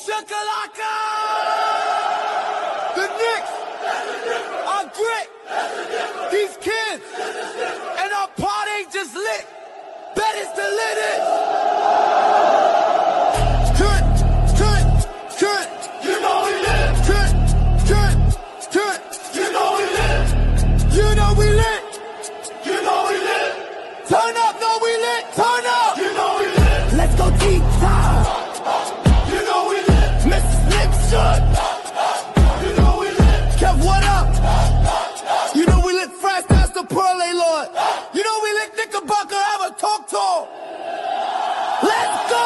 shakalaka! The Knicks are grit. These kids and our party ain't just lit. Bet it's the littest. You know we lit. You know we lit. You know we lit. You know we lit. Turn up, no we lit. Turn up. You know we lit. Let's go deep time. You know we lit. Mrs. Nixon. You know we lit. Kev, what up? You know we lit fresh, that's the parlay lord. You know we lit Knickerbocker, have a talk to him. Let's go!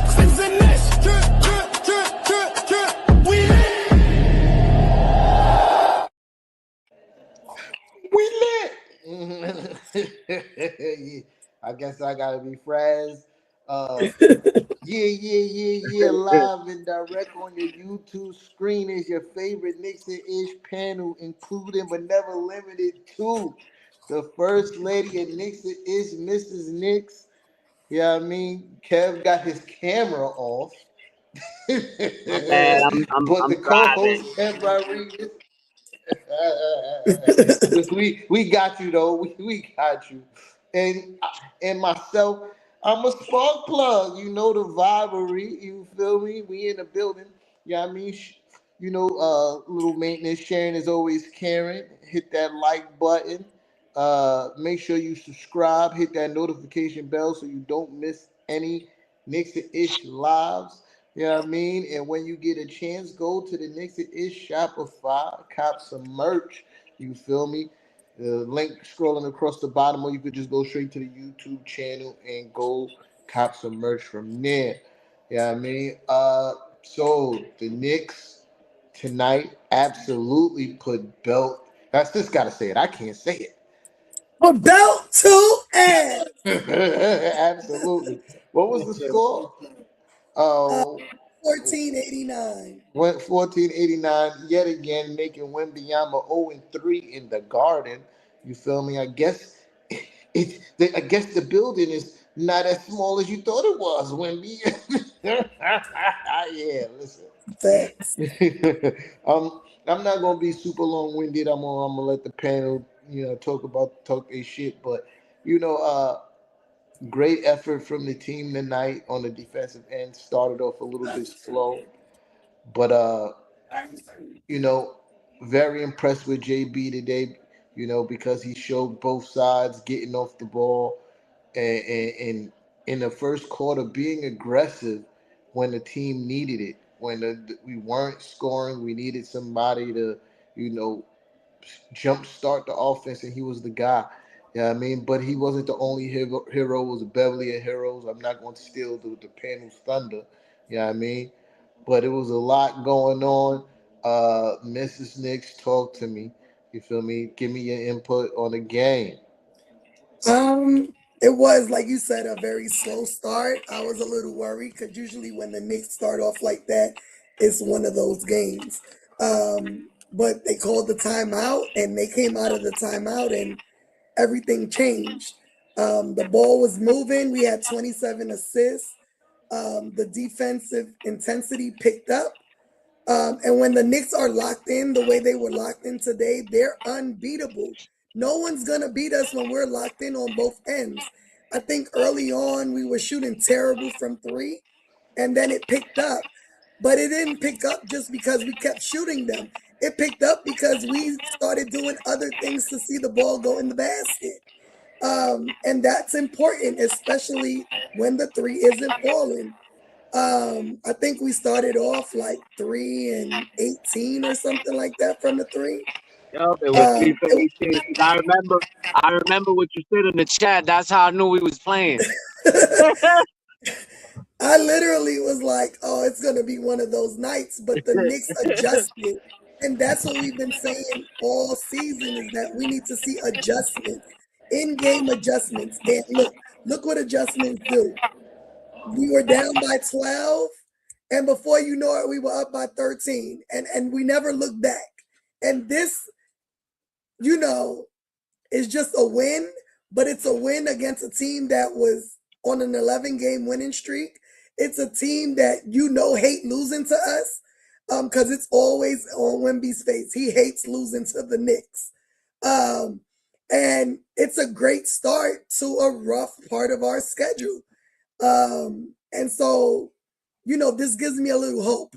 Spins in this. We lit. I guess I gotta be friends. Yeah. Live and direct on your YouTube screen is your favorite Knicks and Ish panel, including but never limited to the First Lady of Knicks and Ish, Mrs. Knicks. You know what I mean? Kev got his camera off. Man, I'm The co-host Kev Rodriguez. we got you though. We got you. And myself, I'm a spark plug. You know the vibery. You feel me? We in the building. You know what I mean? Little maintenance. Sharing is always caring. Hit that like button. Make sure you subscribe. Hit that notification bell so you don't miss any Knicks and Ish lives. You know what I mean? And when you get a chance, go to the Knicks and Ish Shopify, cop some merch. You feel me? The link scrolling across the bottom, or you could just go straight to the YouTube channel and go cop some merch from there. You know what I mean? So the Knicks tonight absolutely put belt. That's just gotta say it. I can't say it. Put belt to ass. Absolutely. What was the score? 1489. Went 1489 yet again, making Wembanyama 0-3 in the Garden. You feel me? I guess the building is not as small as you thought it was, Wemby. Yeah, listen. Thanks. I'm not gonna be super long-winded. I'm gonna let the panel, talk their shit. But great effort from the team tonight on the defensive end. Started off a little bit slow, but very impressed with JB today. Because he showed both sides getting off the ball and in the first quarter being aggressive when the team needed it. When we weren't scoring, we needed somebody to, jump start the offense, and he was the guy. Yeah, I mean, but he wasn't the only hero. It was a Beverly of heroes. I'm not going to steal the panel's thunder. Yeah, I mean, but it was a lot going on. Mrs. Knicks, talk to me. You feel me? Give me your input on the game. It was, like you said, a very slow start. I was a little worried because usually when the Knicks start off like that, it's one of those games. But they called the timeout, and they came out of the timeout, and everything changed. The ball was moving. We had 27 assists. The defensive intensity picked up. And when the Knicks are locked in the way they were locked in today, they're unbeatable. No one's going to beat us when we're locked in on both ends. I think early on we were shooting terrible from three, and then it picked up. But it didn't pick up just because we kept shooting them. It picked up because we started doing other things to see the ball go in the basket. And that's important, especially when the three isn't falling. I think we started off like 3-18 or something like that from the three. Yup, it was 3 for 18. I remember what you said in the chat. That's how I knew we was playing. I literally was like, oh, it's going to be one of those nights, but the Knicks adjusted. And that's what we've been saying all season, is that we need to see adjustments, in-game adjustments. And look what adjustments do. We were down by 12, and before you know it, we were up by 13, and we never looked back. And this, is just a win, but it's a win against a team that was on an 11-game winning streak. It's a team that hate losing to us, because it's always on Wemby's face. He hates losing to the Knicks. And it's a great start to a rough part of our schedule. And so, this gives me a little hope.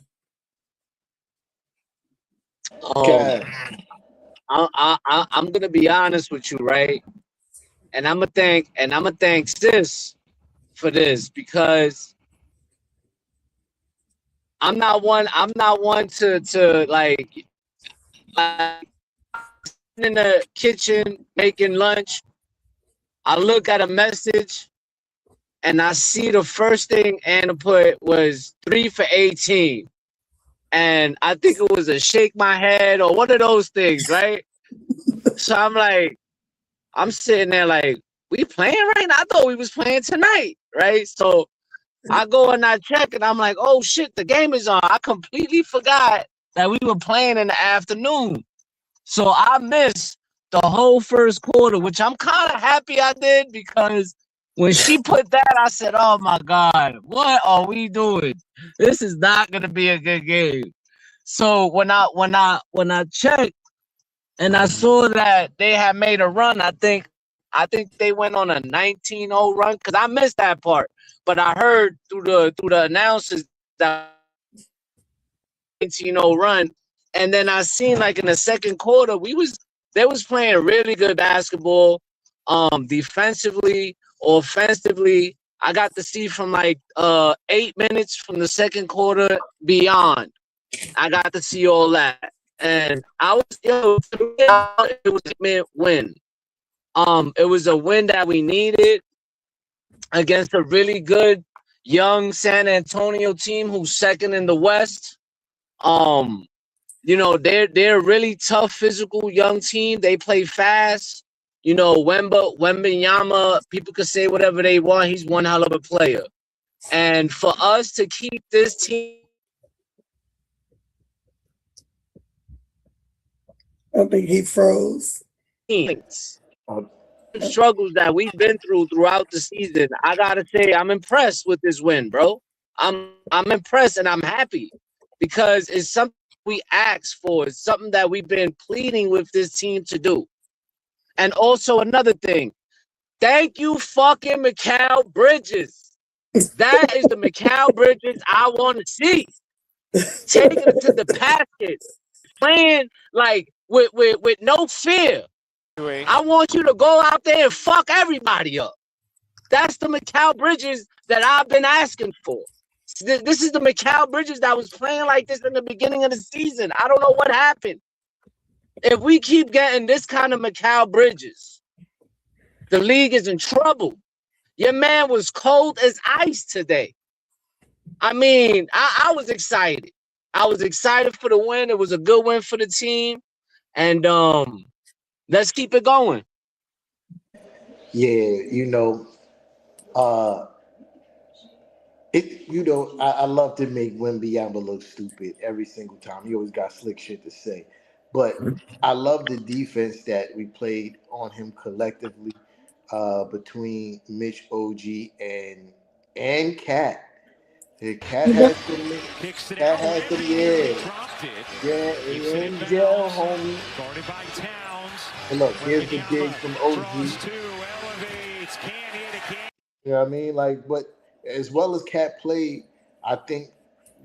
I'm gonna be honest with you, right? And I'm gonna thank Sis for this, because I'm not one to like in the kitchen making lunch. I look at a message and I see the first thing Anna put was 3 for 18. And I think it was a shake my head or one of those things, right? So I'm sitting there like, we playing right now? I thought we was playing tonight, right? So I go and I check and I'm like, oh shit, the game is on. I completely forgot that we were playing in the afternoon. So I missed the whole first quarter, which I'm kind of happy I did, because when she put that, I said, oh my God, what are we doing? This is not gonna be a good game. So when I checked and I saw that they had made a run, I think they went on a 19-0 run, because I missed that part. But I heard through the announcers that 19-0 run. And then I seen like in the second quarter, they was playing really good basketball, defensively or offensively. I got to see from like 8 minutes from the second quarter beyond. I got to see all that. And it was a win. It was a win that we needed against a really good young San Antonio team who's second in the West. They're a really tough, physical young team. They play fast. Wembanyama, people can say whatever they want. He's one hell of a player. And for us to keep this team, I think he froze. Struggles that we've been throughout the season, I gotta say I'm impressed with this win, bro. I'm impressed and I'm happy, because it's something we asked for. It's something that we've been pleading with this team to do. And also another thing, thank you fucking Mikal Bridges. That is the Mikal Bridges I want to see. Taking it to the basket, playing like with no fear. I want you to go out there and fuck everybody up. That's the Mikal Bridges that I've been asking for. This is the Mikal Bridges that was playing like this in the beginning of the season. I don't know what happened. If we keep getting this kind of Mikal Bridges, the league is in trouble. Your man was cold as ice today. I mean, I was excited. I was excited for the win. It was a good win for the team. And let's keep it going. Yeah, I love to make Wembanyama look stupid every single time. He always got slick shit to say. But I love the defense that we played on him collectively, between Mitch, OG, and Cat. The Cat has some, Cat has some, in jail, homie. And look, here's the dig from OG. You know what I mean? But as well as Cat played, I think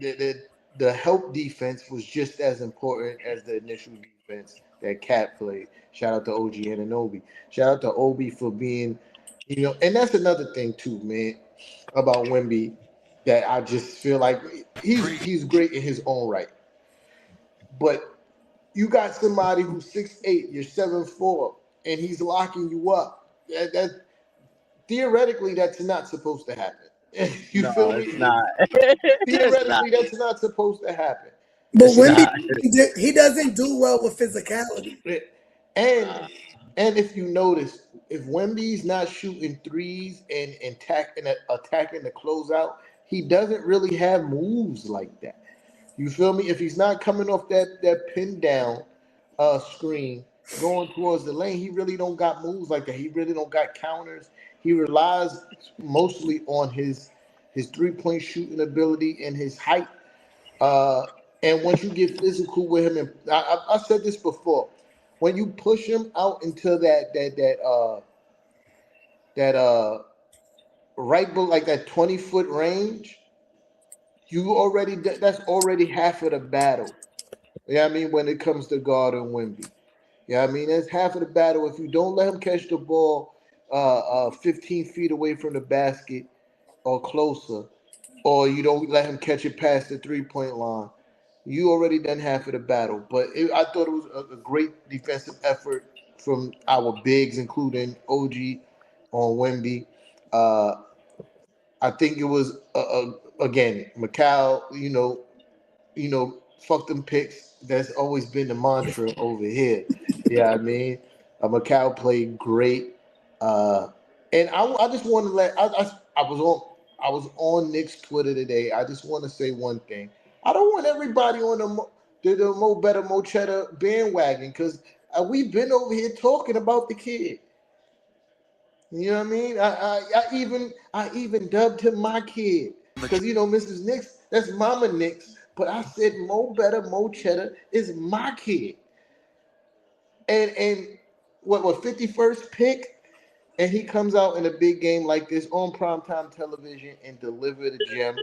the help defense was just as important as the initial defense that Cat played. Shout out to OG Anunoby. Shout out to Obi for being, and that's another thing too, man, about Wemby, that I just feel like he's great in his own right. But you got somebody who's 6'8", you're 7'4", and he's locking you up. That theoretically, that's not supposed to happen. You feel me? It's not. Theoretically, that's not supposed to happen. But Wemby, he doesn't do well with physicality. And if you notice, if Wemby's not shooting threes and attacking the closeout, he doesn't really have moves like that. You feel me? If he's not coming off that pin down screen going towards the lane, he really don't got moves like that. He really don't got counters. he relies mostly on his 3-point shooting ability and his height. Uh, and once you get physical with him, and I said this before, when you push him out into that right, like that 20-foot range, you already that's already half of the battle. Yeah, I mean, when it comes to guarding Wimby. Yeah, I mean, that's half of the battle. If you don't let him catch the ball 15 feet away from the basket or closer, or you don't let him catch it past the 3-point line, you already done half of the battle. But I thought it was a great defensive effort from our bigs, including OG on Wemby. Uh, I think it was again Mikal. Fuck them picks. That's always been the mantra over here. Yeah, I mean, Mikal played great, uh, and I just want to I was on Nick's Twitter today. I just want to say one thing. I don't want everybody on the Mo Better Mo Cheddar bandwagon because we've been over here talking about the kid. You know what I mean? I even dubbed him my kid because Mrs. Nix, that's Mama Nix. But I said Mo Better Mo Cheddar is my kid, and what 51st pick, and he comes out in a big game like this on primetime television and deliver the gem.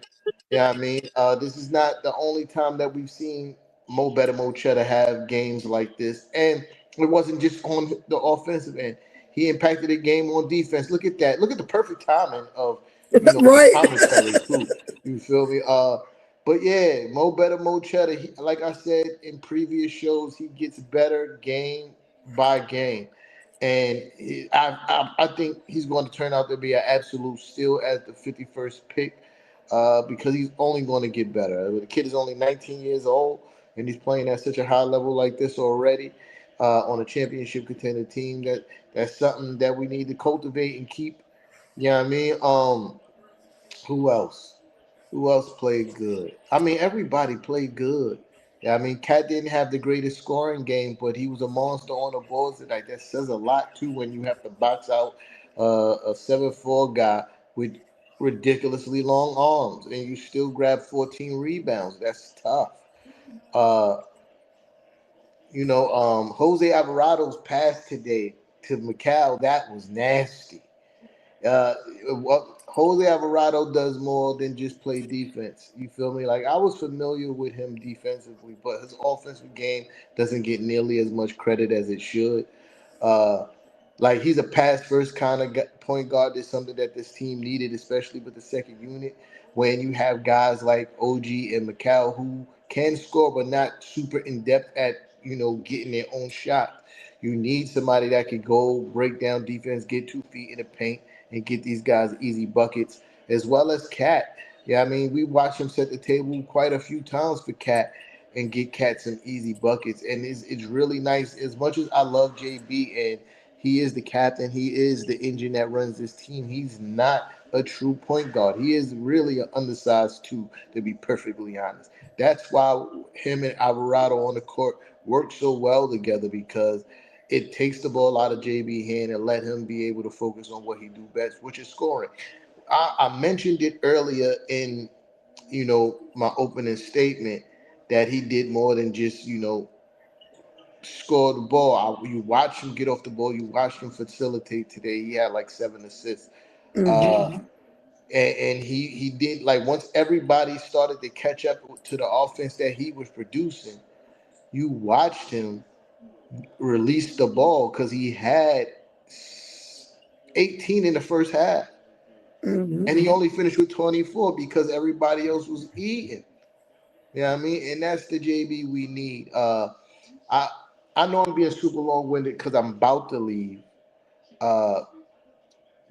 Yeah, I mean, this is not the only time that we've seen Mo Better Mo Cheddar have games like this, and it wasn't just on the offensive end. He impacted the game on defense. Look at that. Look at the perfect timing of the Right. commentary too. You feel me? But yeah, Mo Better Mo Cheddar. Like I said in previous shows, he gets better game by game, and I think he's going to turn out to be an absolute steal as the 51st pick because he's only going to get better. The kid is only 19 years old, and he's playing at such a high level like this already on a championship contender team. That's something that we need to cultivate and keep. You know what I mean? Who else? Who else played good? I mean, everybody played good. Yeah, I mean, Cat didn't have the greatest scoring game, but he was a monster on the boards tonight. That says a lot too when you have to box out a 7'4" guy with ridiculously long arms, and you still grab 14 rebounds. That's tough. Uh, Jose Alvarado's pass today to Mikal, that was nasty. Uh, Jose Alvarado does more than just play defense. You feel me? Like I was familiar with him defensively, but his offensive game doesn't get nearly as much credit as it should. Uh, like he's a pass first kind of point guard. That's something that this team needed, especially with the second unit. When you have guys like OG and Mikal who can score but not super in depth at getting their own shot. You need somebody that could go break down defense, get 2 feet in the paint, and get these guys easy buckets, as well as Cat. Yeah, I mean we watched him set the table quite a few times for Cat and get Cat some easy buckets, and it's really nice. As much as I love JB and he is the captain. He is the engine that runs this team. He's not a true point guard. He is really an undersized two, to be perfectly honest. That's why him and Alvarado on the court work so well together because it takes the ball out of JB hand and let him be able to focus on what he do best, which is scoring. I mentioned it earlier in my opening statement that he did more than just score the ball. You watch him get off the ball. You watch him facilitate today. He had like 7 assists. Uh, Hmm. and he did like once everybody started to catch up to the offense that he was producing, you watched him release the ball because he had 18 in the first half. And he Hmm. only finished with 24 because everybody else was eating. You know what I mean? And that's the JB we need. I I know I'm being super long winded because I'm about to leave. Uh,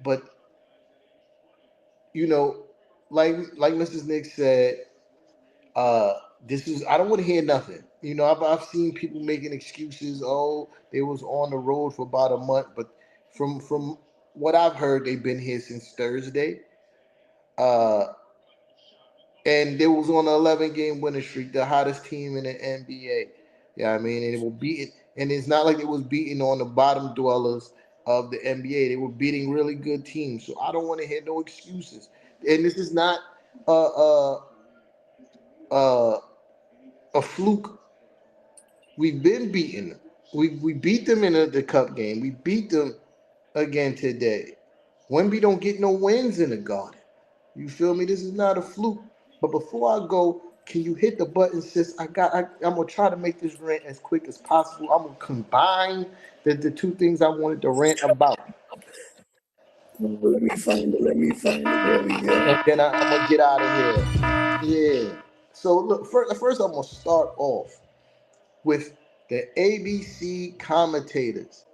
but you know, like Mrs. Nick said, uh, this is I don't want to hear nothing. I've seen people making excuses. Oh, they was on the road for about a month, but from what I've heard, they've been here since Thursday. Uh, and they was on an 11 game winning streak, the hottest team in the NBA. Yeah, I mean, and it will beat it, and it's not like it was beating on the bottom dwellers. of the NBA. They were beating really good teams. So I don't want to hear no excuses. And this is not a a, a fluke. We've been beaten them. We beat them in the cup game. We beat them again today. Wemby don't get no wins in the Garden. You feel me? This is not a fluke. But before I go, can you hit the button, sis? I'm gonna try to make this rant as quick as possible. I'm gonna combine the two things I wanted to rant about. Let me find it. Let me find it. There we go. And then I'm gonna get out of here. Yeah. So look, first I'm gonna start off with the ABC commentators.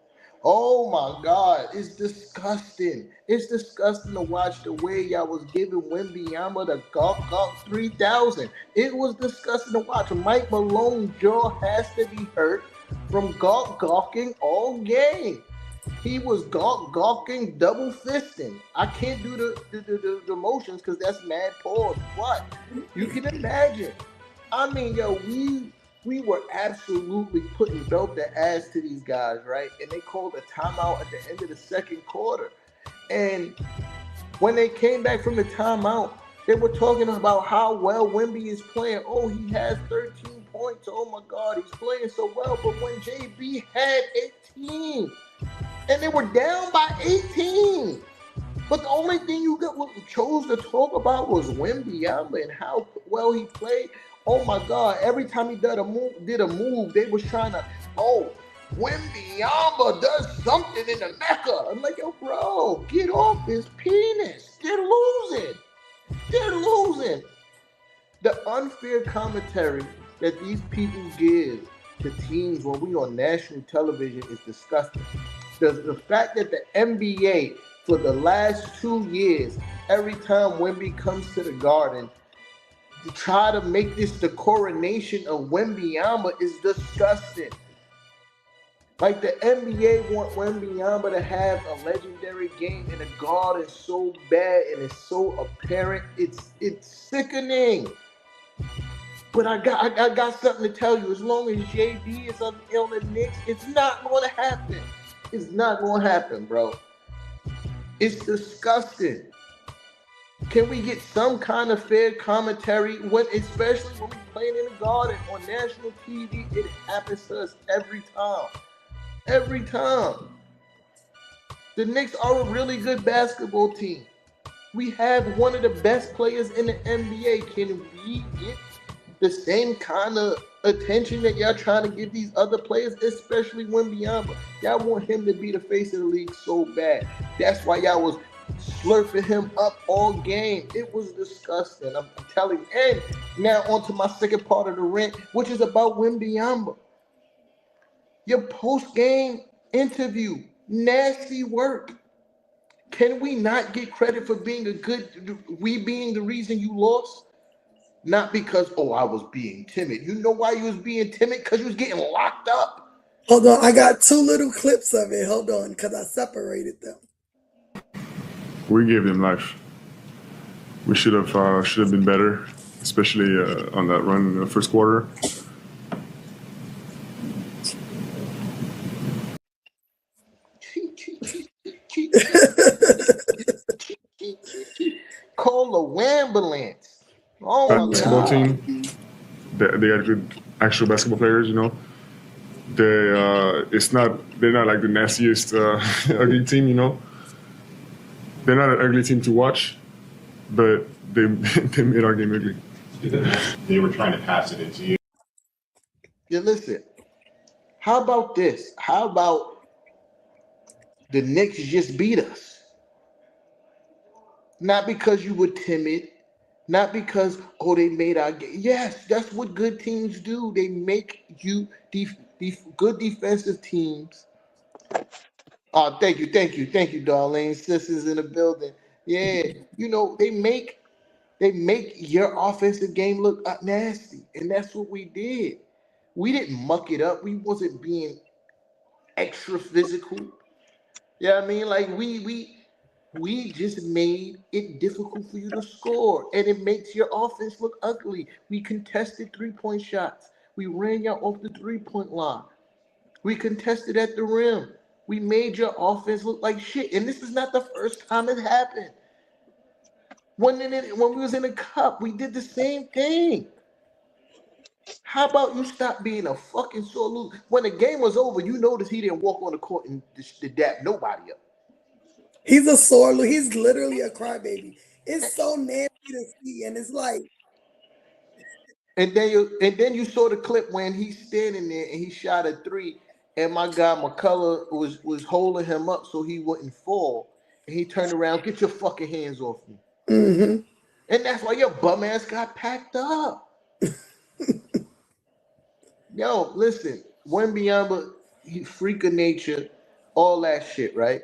Oh my God, it's disgusting. It's disgusting to watch the way y'all was giving Wembanyama the Gawk 3000. It was disgusting to watch. Mike Malone's jaw has to be hurt from gawking all game. He was gawking, double fisting. I can't do the motions because that's mad pause. What? You can imagine. I mean, yo, we were absolutely putting belt the ass to these guys, right? And they called a timeout at the end of the second quarter. And when they came back from the timeout, they were talking about how well Wemby is playing. Oh, he has 13 points. Oh my God, he's playing so well. But when JB had 18, and they were down by 18. But the only thing you chose to talk about was Wembanyama and how well he played. Oh my God! Every time he did a move, they was trying to. Oh, Wembanyama does something in the Mecca. I'm like, yo, bro, get off his penis. They're losing. They're losing. The unfair commentary that these people give to teams when we on national television is disgusting. The fact that the NBA for the last 2 years, every time Wemby comes to the Garden, to try to make this the coronation of Wembanyama is disgusting. Like the NBA want Wembanyama to have a legendary game in the Garden so bad and it's so apparent. It's sickening. But I got something to tell you. As long as JB is on the Knicks, it's not going to happen. It's not going to happen, bro. It's disgusting. Can we get some kind of fair commentary, especially when we playing in the Garden on national TV? It happens to us every time. Every time. The Knicks are a really good basketball team. We have one of the best players in the NBA. Can we get the same kind of attention that y'all trying to give these other players, especially Wembanyama? Y'all want him to be the face of the league so bad. That's why y'all was slurping him up all game. It was disgusting. I'm telling you. And now on to my second part of the rant, which is about Wembanyama. Your post-game interview, nasty work. Can we not get credit for being being the reason you lost? Not because, I was being timid. You know why you was being timid? Because you was getting locked up. Hold on, I got 2 little clips of it. Hold on, because I separated them. We gave them life. We should have been better, especially on that run in the first quarter. Call the ambulance. Oh my Basketball God. team, they got good actual basketball players. They're not like the nastiest ugly team. They're not an ugly team to watch, but they made our game ugly. They were trying to pass it into you. Yeah, listen. How about this? How about the Knicks just beat us? Not because you were timid, not because they made our game. Yes, that's what good teams do. They make you good defensive teams. Oh, thank you, Darlene. Sisters in the building. Yeah, they make your offensive game look nasty, and that's what we did. We didn't muck it up. We wasn't being extra physical. Yeah, I mean, like we just made it difficult for you to score, and it makes your offense look ugly. We contested 3-point shots. We ran y'all off the 3-point line. We contested at the rim. We made your offense look like shit. And this is not the first time it happened. When we was in the cup, we did the same thing. How about you stop being a fucking sore loser? When the game was over, you noticed he didn't walk on the court and dap nobody up. He's a sore loser. He's literally a crybaby. It's so nasty to see, and it's like. And then you saw the clip when he's standing there and he shot a three, and my guy McCullough was holding him up so he wouldn't fall. And he turned around, get your fucking hands off me. Mm-hmm. And that's why your bum ass got packed up. Yo, listen, Wembanyama, he freak of nature, all that shit, right?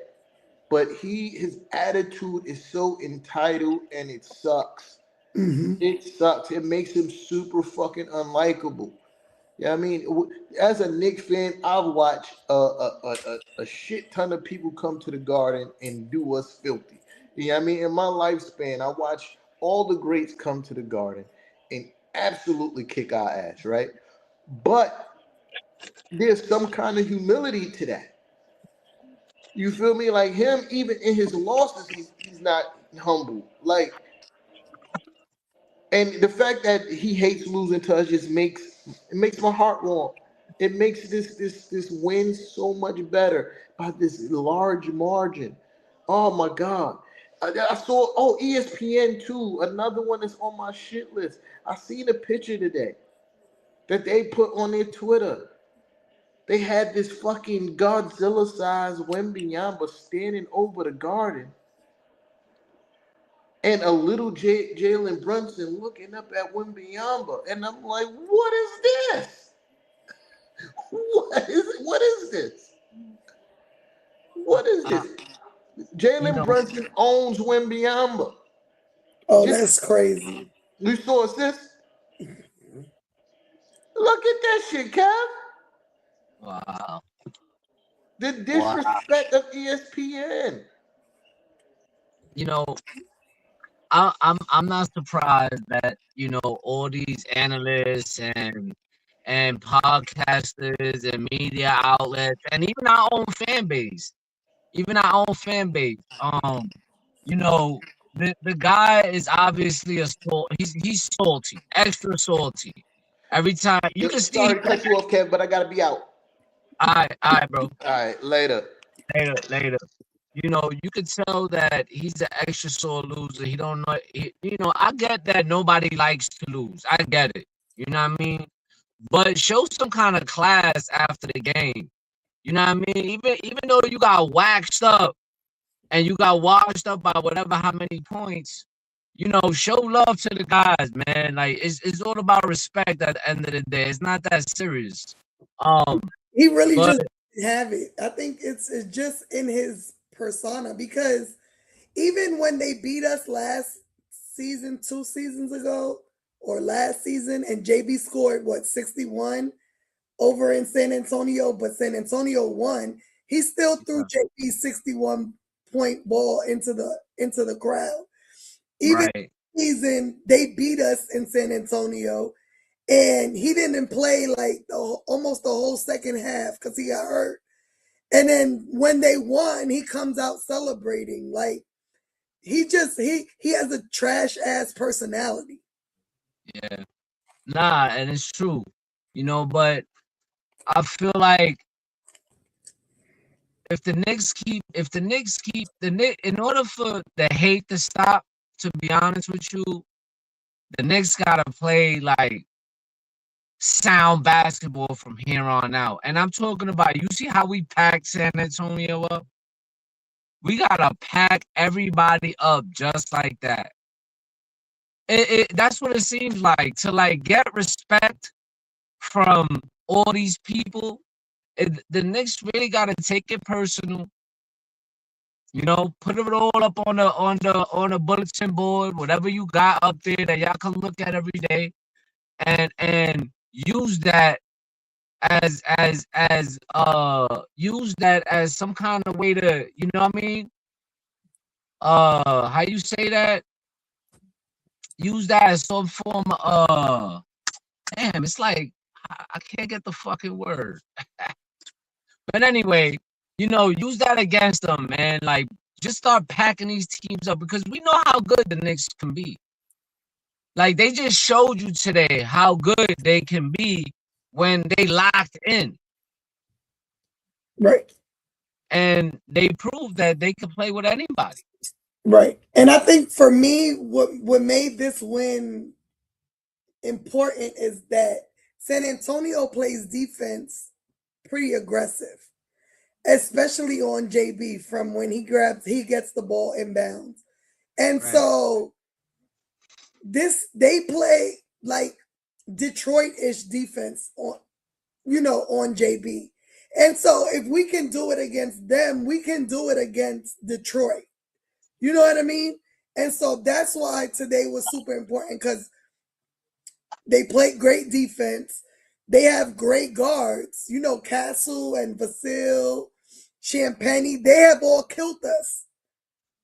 But his attitude is so entitled, and it sucks. Mm-hmm. It sucks. It makes him super fucking unlikable. Yeah, I mean, as a Knicks fan, I've watched a shit ton of people come to the Garden and do us filthy. Yeah, I mean, in my lifespan, I watched all the greats come to the Garden and absolutely kick our ass, right? But there's some kind of humility to that. You feel me? Like him, even in his losses, he's not humble. Like, and the fact that he hates losing to us just makes my heart warm. It makes this win so much better by this large margin. Oh my God. I saw ESPN too, another one that's on my shit list. I seen a picture today that they put on their Twitter. They had this fucking Godzilla-sized Wembanyama standing over the Garden, and a little Jalen Brunson looking up at Wembanyama, and I'm like, what is this? What is this? What is this? Jalen Brunson owns Wembanyama. Oh, that's crazy. You saw this? Look at that shit, Kev. Wow. The disrespect of ESPN. You know, I'm not surprised that, you know, all these analysts and podcasters and media outlets and even our own fan base, you know, the guy is obviously he's salty, extra salty. Every time you can see. Sorry to cut you off, Kev, but I gotta be out. All right, bro. All right, later. You know, you could tell that he's an extra sore loser. He don't know. You know, I get that nobody likes to lose. I get it. You know what I mean? But show some kind of class after the game. You know what I mean? Even though you got waxed up and you got washed up by whatever how many points, you know, show love to the guys, man. Like it's all about respect at the end of the day. It's not that serious. He really just have it. I think it's just in his persona, because even when they beat us last season, 2 seasons ago, or last season, and JB scored 61 over in San Antonio, but San Antonio won, he still threw JB's 61-point ball into the crowd. Even season they beat us in San Antonio, and he didn't play like almost the whole second half because he got hurt. And then when they won, he comes out celebrating. Like he has a trash ass personality. Yeah. Nah, and it's true. You know, but I feel like if the Knicks keep in order for the hate to stop, to be honest with you, the Knicks gotta play like sound basketball from here on out. And I'm talking about, you see how we packed San Antonio up? We gotta pack everybody up just like that. That's what it seems like, to like get respect from all these people. The Knicks really gotta take it personal. You know, put it all up on the bulletin board, whatever you got up there that y'all can look at every day, and use that as some kind of way to, you know what I mean? How you say that? Use that as some form of damn, it's like I can't get the fucking word. But anyway, you know, use that against them, man. Like, just start packing these teams up because we know how good the Knicks can be. Like, they just showed you today how good they can be when they locked in. Right. And they proved that they can play with anybody. Right. And I think for me, what made this win important is that San Antonio plays defense pretty aggressive, especially on JB from when he gets the ball inbounds. And Right. so they play like Detroit-ish defense on JB. And so if we can do it against them, we can do it against Detroit. You know what I mean? And so that's why today was super important because they play great defense. They have great guards. You know, Castle and Vasil, Champagny, they have all killed us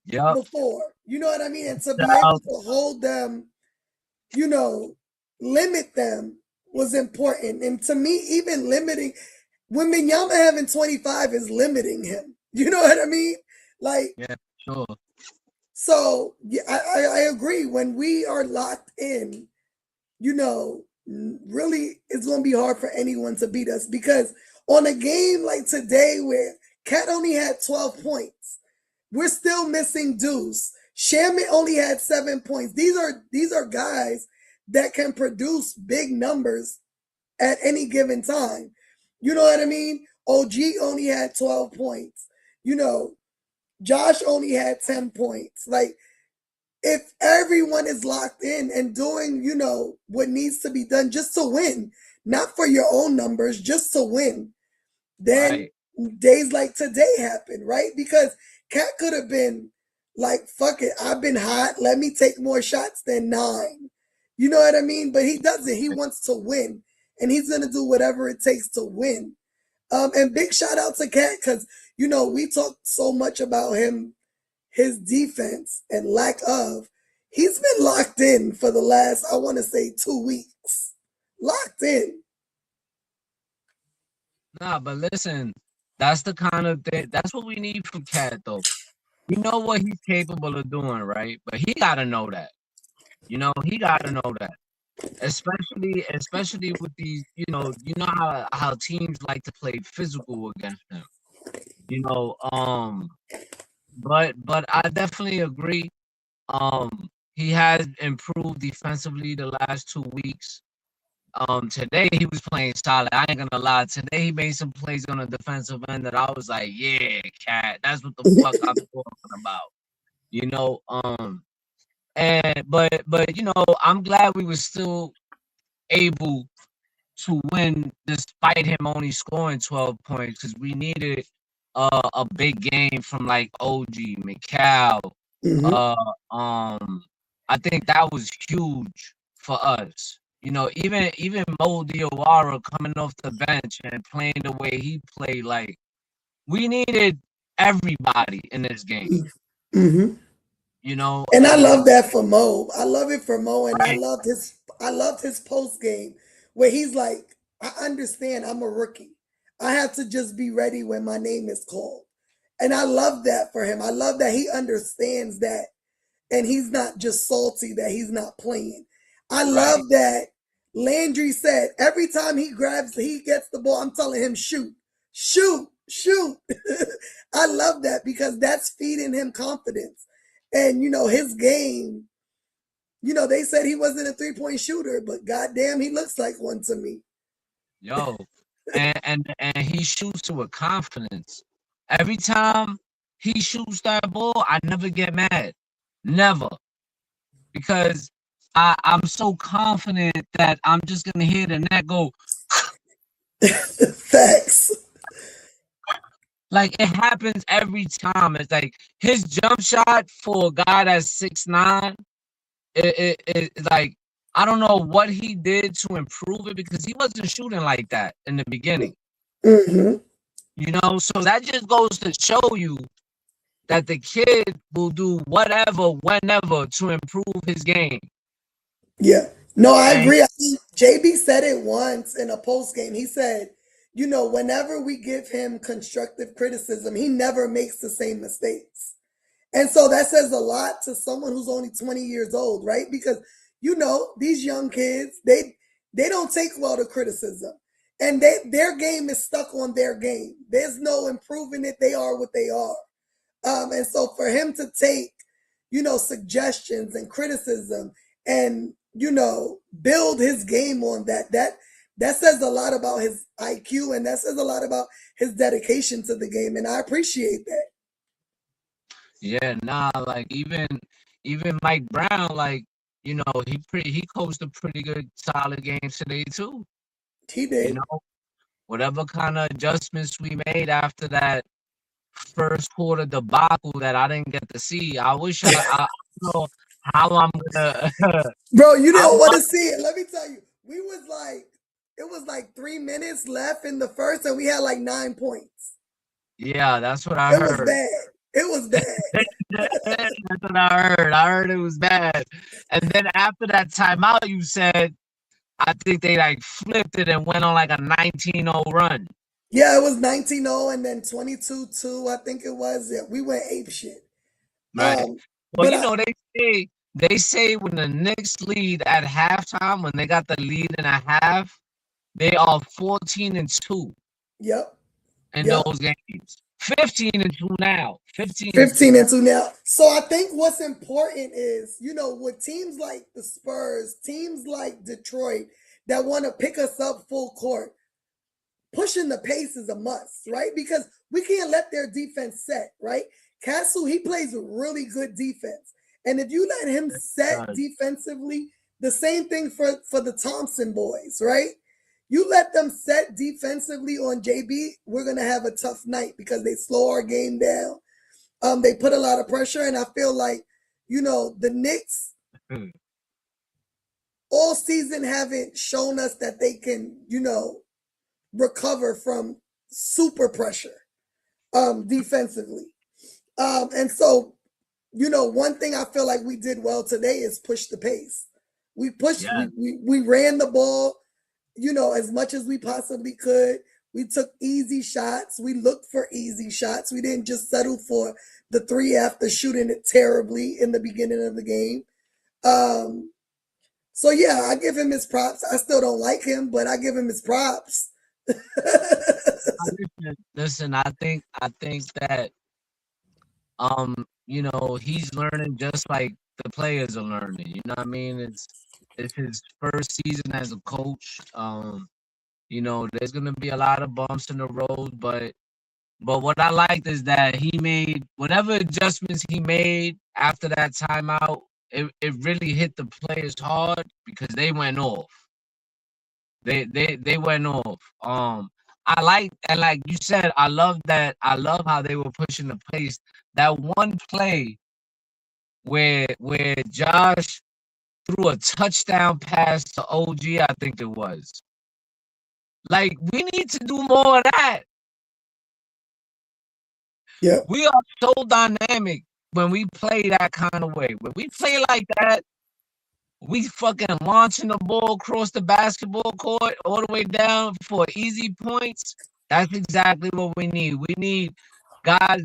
before. You know what I mean? And to be able to hold them, you know, limit them was important. And to me, even limiting, when Minyama having 25 is limiting him. You know what I mean? Like, yeah, sure. So yeah, I agree. When we are locked in, you know, really it's going to be hard for anyone to beat us because on a game like today where Cat only had 12 points, we're still missing Deuce. Shamet only had 7 points. These are guys that can produce big numbers at any given time. You know what I mean? OG only had 12 points. You know, Josh only had 10 points. Like, if everyone is locked in and doing, you know, what needs to be done just to win, not for your own numbers, just to win, then days like today happen, right? Because Cat could have been like, fuck it, I've been hot. Let me take more shots than 9. You know what I mean? But he doesn't. He wants to win. And he's going to do whatever it takes to win. And big shout out to Cat because, you know, we talked so much about him, his defense and lack of. He's been locked in for the last, I want to say, 2 weeks. Locked in. Nah, but listen, that's the kind of thing, that's what we need from Cat, though. We know what he's capable of doing, right? But he got to know that. You know, he got to know that. Especially with these, you know how teams like to play physical against him. You know, but I definitely agree. He has improved defensively the last 2 weeks. Today he was playing solid. I ain't gonna lie. Today he made some plays on the defensive end that I was like, yeah, Cat, that's what the fuck I'm talking about. You know, but you know, I'm glad we were still able to win despite him only scoring 12 points because we needed a big game from like OG, Mikal. I think that was huge for us. You know, even Mo Diawara coming off the bench and playing the way he played, like we needed everybody in this game. You know, and I love that for Mo. I love it for Mo, and I loved his post game where he's like, I understand I'm a rookie. I have to just be ready when my name is called. And I love that for him. I love that he understands that and he's not just salty that he's not playing. I love that Landry said every time he gets the ball, I'm telling him, shoot. I love that because that's feeding him confidence. And, you know, his game, you know, they said he wasn't a 3-point shooter, but goddamn, he looks like one to me. Yo, and he shoots with confidence. Every time he shoots that ball, I never get mad. Never. Because I'm so confident that I'm just going to hit and that go. Facts. Like, it happens every time. It's like his jump shot for a guy that's 6'9", it like, I don't know what he did to improve it because he wasn't shooting like that in the beginning. You know, so that just goes to show you that the kid will do whatever, whenever to improve his game. Yeah. No, I agree. I think JB said it once in a post game. He said, whenever we give him constructive criticism, he never makes the same mistakes. And so that says a lot to someone who's only 20 years old, right? Because, these young kids, they don't take well to criticism. And their game is stuck on their game. There's no improving it. They are what they are. And so for him to take, suggestions and criticism and, build his game on that says a lot about his IQ, and that says a lot about his dedication to the game. And I appreciate that. Yeah, nah, like even Mike Brown, like, he coached a pretty good solid game today too. He did. Whatever kind of adjustments we made after that first quarter debacle that I didn't get to see. I wish I don't know how I'm gonna Bro, you didn't want to see it. Let me tell you. It was like 3 minutes left in the first, and we had like 9 points. Yeah, that's what I heard. It was bad. That's what I heard. I heard it was bad. And then after that timeout, you said, I think they like flipped it and went on like a 19-0 run. Yeah, it was 19-0 and then 22-2, I think it was. Yeah, we went ape shit. Right. Well, they say when the Knicks lead at halftime, when they got the lead in a half, they are 14-2. Yep. In those games. 15-2 now. 15-2 now. So I think what's important is, with teams like the Spurs, teams like Detroit that want to pick us up full court, pushing the pace is a must, right? Because we can't let their defense set, right? Castle, he plays really good defense. And if you let him set defensively, the same thing for the Thompson boys, right? You let them set defensively on JB, we're going to have a tough night because they slow our game down. They put a lot of pressure, and I feel like, the Knicks all season haven't shown us that they can, recover from super pressure defensively. And so, one thing I feel like we did well today is push the pace. We pushed, we ran the ball, as much as we possibly could. We took easy shots. We looked for easy shots. We didn't just settle for the 3 after shooting it terribly in the beginning of the game. So yeah, I give him his props. I still don't like him, but I give him his props. Listen, I think that he's learning just like the players are learning. You know what I mean? It's his first season as a coach. There's gonna be a lot of bumps in the road, but what I liked is that he made whatever adjustments he made after that timeout. It really hit the players hard because they went off. They went off. I like, and like you said, I love that. I love how they were pushing the pace. That one play where Josh threw a touchdown pass to OG, I think it was. Like, we need to do more of that. Yeah. We are so dynamic when we play that kind of way. When we play like that, we fucking launching the ball across the basketball court all the way down for easy points. That's exactly what we need. We need guys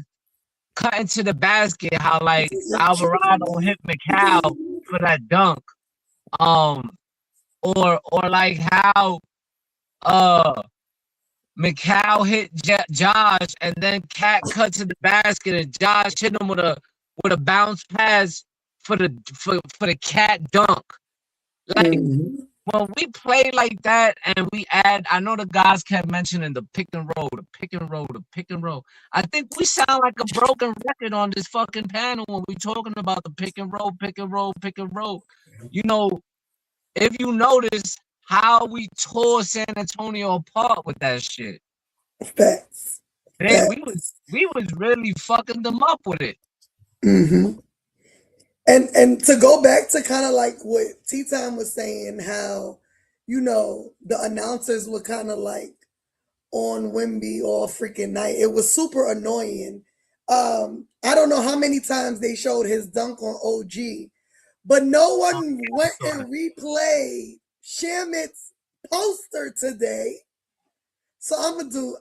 cutting to the basket, how like Alvarado hit Mikal for that dunk. Or like how Mikal hit Josh and then Cat cut to the basket and Josh hit him with a bounce pass for the Cat dunk. Like when we play like that and we add, I know the guys kept mentioning the pick and roll, the pick and roll, the pick and roll. I think we sound like a broken record on this fucking panel when we talking about the pick and roll, pick and roll, pick and roll. If you notice how we tore San Antonio apart with that shit. Facts. We was really fucking them up with it. Mm-hmm. And to go back to kind of like what T-Time was saying, how, the announcers were kind of like on Wemby all freaking night. It was super annoying. I don't know how many times they showed his dunk on OG, but no one went and replayed Shamet's poster today So I'm gonna do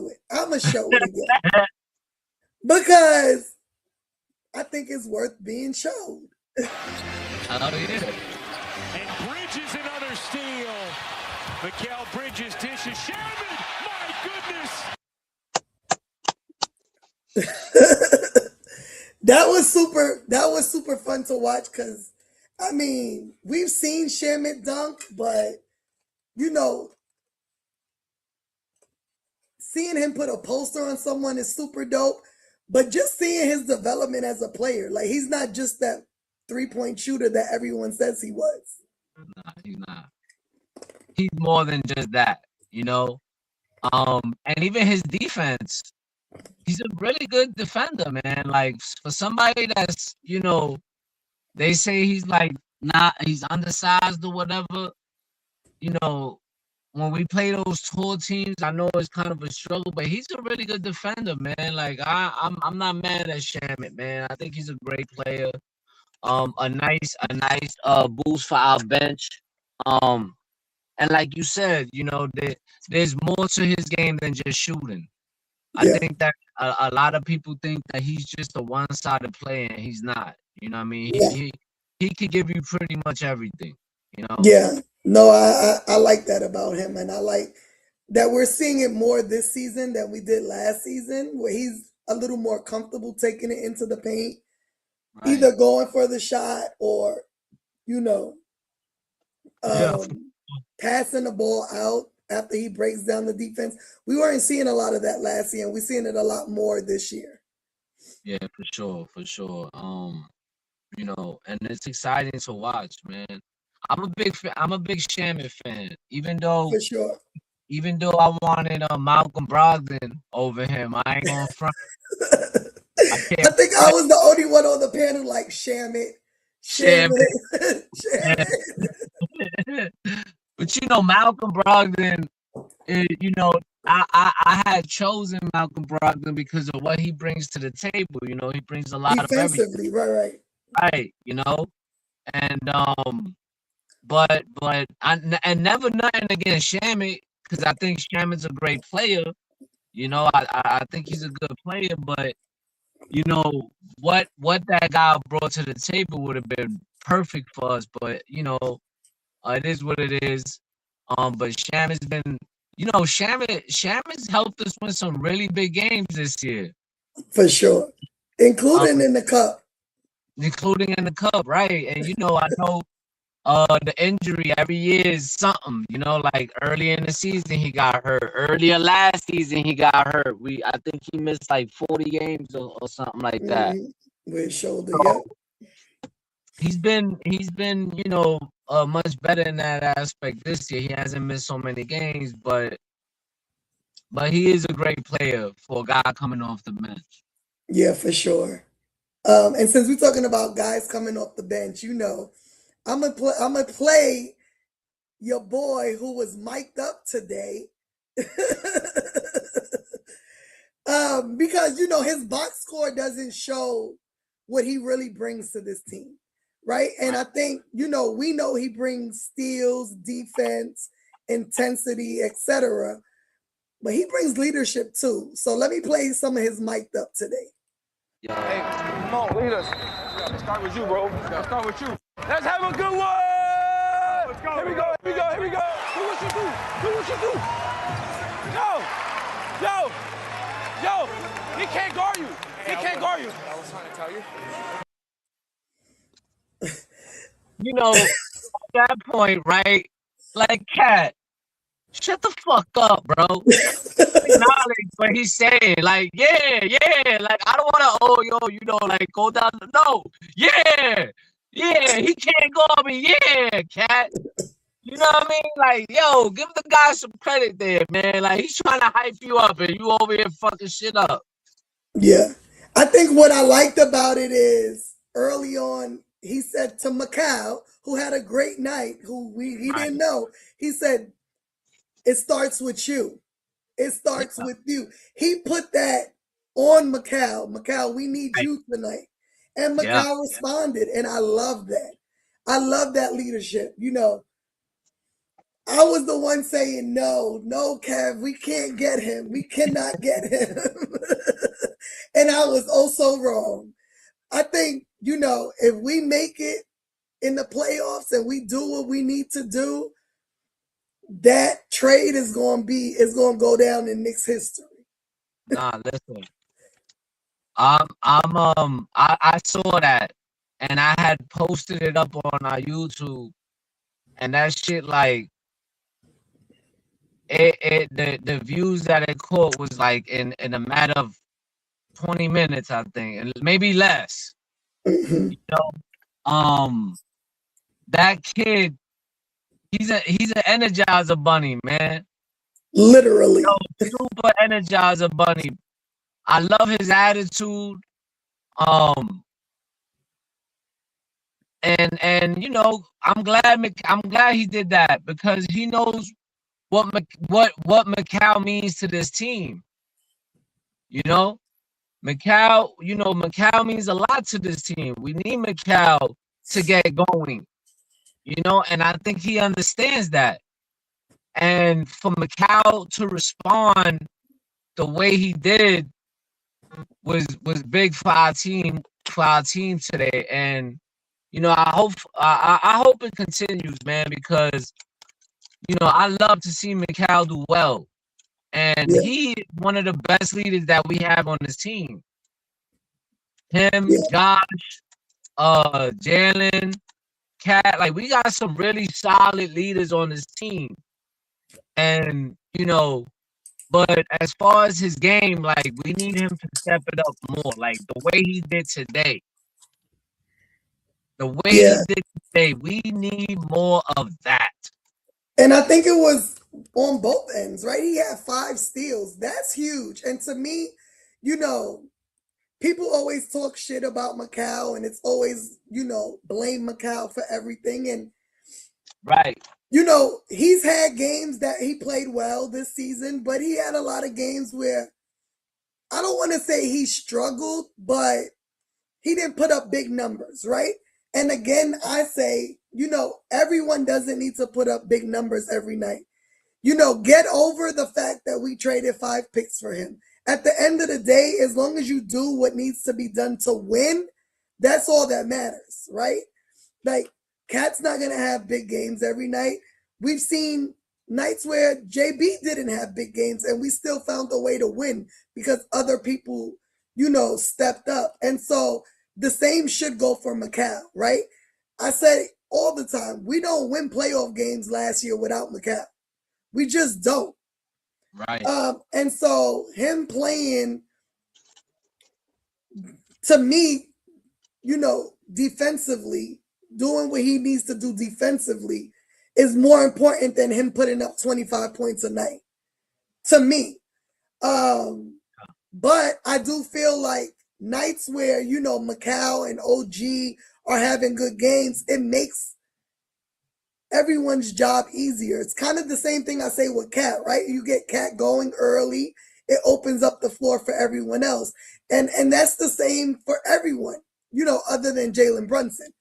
it. I'm gonna show it again because I think it's worth being showed. Oh yeah. And Bridges another steal. Mikal Bridges dishes Shamet. My goodness. That was super fun to watch because I mean we've seen Shamet dunk, but you know, seeing him put a poster on someone is super dope. But just seeing his development as a player, like he's not just that 3-point shooter that everyone says he was. Nah, he's not. He's more than just that, you know. And even his defense, he's a really good defender, man. Like for somebody that's, you know, they say he's like he's undersized or whatever. You know, when we play those tour teams, I know it's kind of a struggle, but he's a really good defender, man. Like I'm not mad at Shamet, man. I think he's a great player. A nice boost for our bench. And like you said, you know, there's more to his game than just shooting. I think that a lot of people think that he's just a one-sided player, and he's not. You know what I mean? He could give you pretty much everything, you know? Yeah. No, I like that about him, and I like that we're seeing it more this season than we did last season, where he's a little more comfortable taking it into the paint, Right. either going for the shot or, you know, passing the ball out after he breaks down the defense. We weren't seeing a lot of that last year, and we're seeing it a lot more this year. Yeah, for sure. You know, and it's exciting to watch, man. I'm a big Shamet fan, even though For sure. even though I wanted Malcolm Brogdon over him. I ain't gonna front. I think I was the only one on the panel like Shamet. But you know, Malcolm Brogdon, you know, I had chosen Malcolm Brogdon because of what he brings to the table. You know, he brings a lot of defensively, right. You know, and but and never nothing against Shamet, because I think Shamet's a great player. You know, I think he's a good player, but you know what that guy brought to the table would have been perfect for us. But you know, it is what it is. But Shamet's been, you know, Shamet's helped us win some really big games this year. For sure. Including in the cup. Including in the cup, right? And you know, I know the injury every year is something, you know, like early in the season he got hurt. Earlier last season he got hurt. I think he missed like 40 games or something like that. With his shoulder, He's been, you know, much better in that aspect this year. He hasn't missed so many games, but he is a great player for a guy coming off the bench. Yeah, for sure. And since we're talking about guys coming off the bench, you know, I'm gonna play your boy who was mic'd up today. Because you know his box score doesn't show what he really brings to this team, right? And I think, you know, we know he brings steals, defense, intensity, etc. But he brings leadership too. So let me play some of his mic'd up today. Hey, come on, lead us. Let's start with you, bro. Let's start with you. Let's have a good one. Let's go. Here we go. Do what you do. Yo. He can't guard you. I was trying to tell you. You know, at that point, right? Like, Cat, shut the fuck up, bro. Acknowledge what he's saying. Like, yeah. Like, I don't want to, you know, like, go down. No. Yeah. He can't guard me. Yeah, Cat. You know what I mean? Like, yo, give the guy some credit there, man. Like, he's trying to hype you up, and you over here fucking shit up. Yeah. I think what I liked about it is early on, he said to Mikal, who had a great night, who he didn't know, he said, it starts with you. It starts with you. He put that on Mikal. Mikal, we need you tonight. And Mikal responded, and I love that. I love that leadership. You know, I was the one saying, no, Kev, we can't get him. We cannot get him. And I was also wrong. I think, if we make it in the playoffs and we do what we need to do, that trade is going to go down in Knicks history. Nah, listen. I saw that, and I had posted it up on our YouTube, and that shit, like, the views that it caught was like in a matter of 20 minutes, I think, and maybe less. Mhm. That kid, he's an Energizer bunny, man. Literally. Super Energizer bunny. I love his attitude. And I'm glad he did that, because he knows what Mikal means to this team. Mikal means a lot to this team. We need Mikal to get going. And I think he understands that. And for Mikal to respond the way he did was big for our team today. And I hope it continues, man, because I love to see Mikal do well. And Yeah. he is one of the best leaders that we have on this team. Him, Yeah. Josh, Jalen, Cat, like, we got some really solid leaders on this team. And but as far as his game, like, we need him to step it up more, like the way he did today. The way Yeah. he did today, we need more of that. And I think it was on both ends, right? He had 5 steals. That's huge. And to me, people always talk shit about Mikal, and it's always, blame Mikal for everything. And right. He's had games that he played well this season, but he had a lot of games where I don't want to say he struggled, but he didn't put up big numbers, right? And again, I say, everyone doesn't need to put up big numbers every night. Get over the fact that we traded 5 picks for him. At the end of the day, as long as you do what needs to be done to win, that's all that matters, right? Like, Cat's not going to have big games every night. We've seen nights where JB didn't have big games and we still found a way to win because other people, stepped up. And so the same should go for Mikal, right? I say all the time, we don't win playoff games last year without Mikal. We just don't. Right. And so him playing, to me, defensively, doing what he needs to do defensively is more important than him putting up 25 points a night, to me. But I do feel like nights where, Mikal and OG are having good games, it makes everyone's job easier. It's kind of the same thing I say with Cat, right? You get Cat going early, it opens up the floor for everyone else. And that's the same for everyone, other than Jalen Brunson.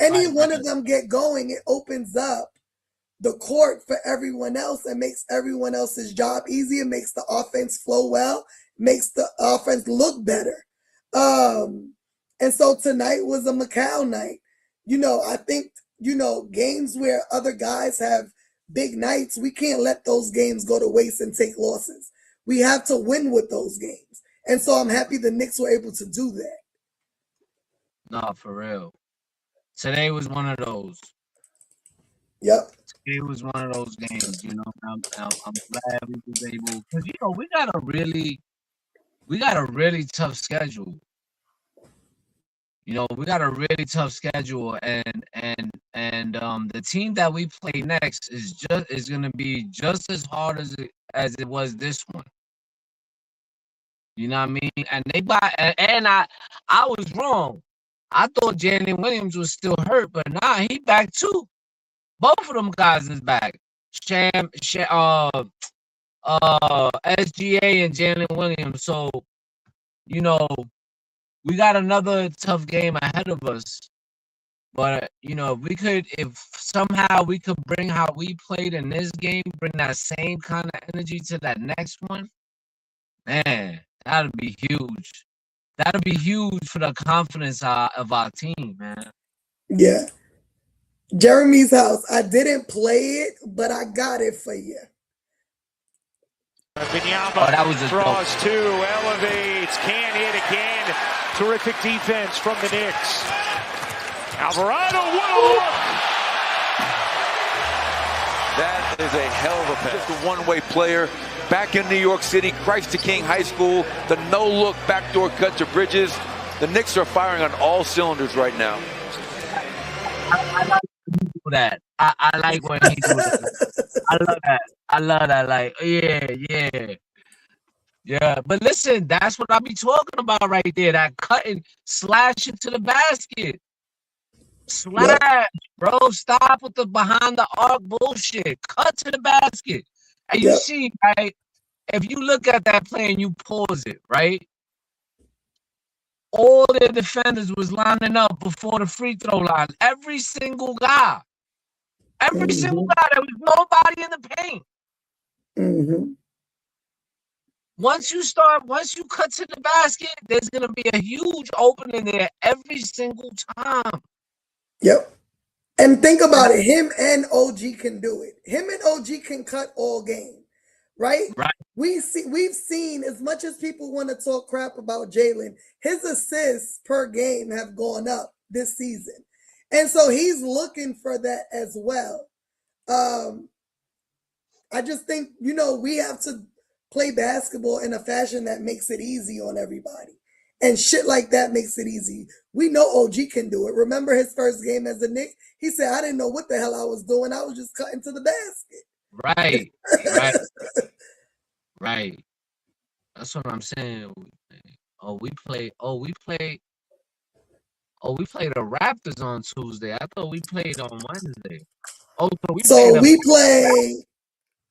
Any one of them get going, it opens up the court for everyone else and makes everyone else's job easier, makes the offense flow well, makes the offense look better. And so tonight was a Mikal night. I think, games where other guys have big nights, we can't let those games go to waste and take losses. We have to win with those games. And so I'm happy the Knicks were able to do that. No, for real. Today was one of those. Yep. Today was one of those games, I'm glad we was able, because we got a really tough schedule. We got a really tough schedule, and the team that we play next is gonna be just as hard as it was this one. You know what I mean? And I was wrong. I thought Jalen Williams was still hurt, but nah, he back too. Both of them guys is back. SGA and Jalen Williams. So, we got another tough game ahead of us. But, if somehow we could bring how we played in this game, bring that same kind of energy to that next one, man, that'd be huge. That'd be huge for the confidence of our team, man. Yeah. Jeremy's house. I didn't play it, but I got it for you. Binyama that was a draws two, elevates, can't hit again. Terrific defense from the Knicks. Alvarado, what a look! That is a hell of a pass. Just a one-way player. Back in New York City, Christ the King High School. The no-look backdoor cut to Bridges. The Knicks are firing on all cylinders right now. I like when he do that. I like when he do that. I love that. I love that. Like, yeah. But listen, that's what I be talking about right there. That cutting, slash into the basket. Slash, bro. Stop with the behind the arc bullshit. Cut to the basket. And you see, right? If you look at that play and you pause it, right? All their defenders was lining up before the free throw line. Every single guy. Every single guy. There was nobody in the paint. Once you cut to the basket, there's going to be a huge opening there every single time. Yep. And think about it. Him and OG can do it. Him and OG can cut all game, right? Right. We've seen, as much as people want to talk crap about Jalen, his assists per game have gone up this season. And so he's looking for that as well. I just think, we have to play basketball in a fashion that makes it easy on everybody. And shit like that makes it easy. We know OG can do it. Remember his first game as a Knick? He said, I didn't know what the hell I was doing. I was just cutting to the basket. Right. That's what I'm saying. We played the Raptors on Tuesday. I thought we played on Wednesday. We play.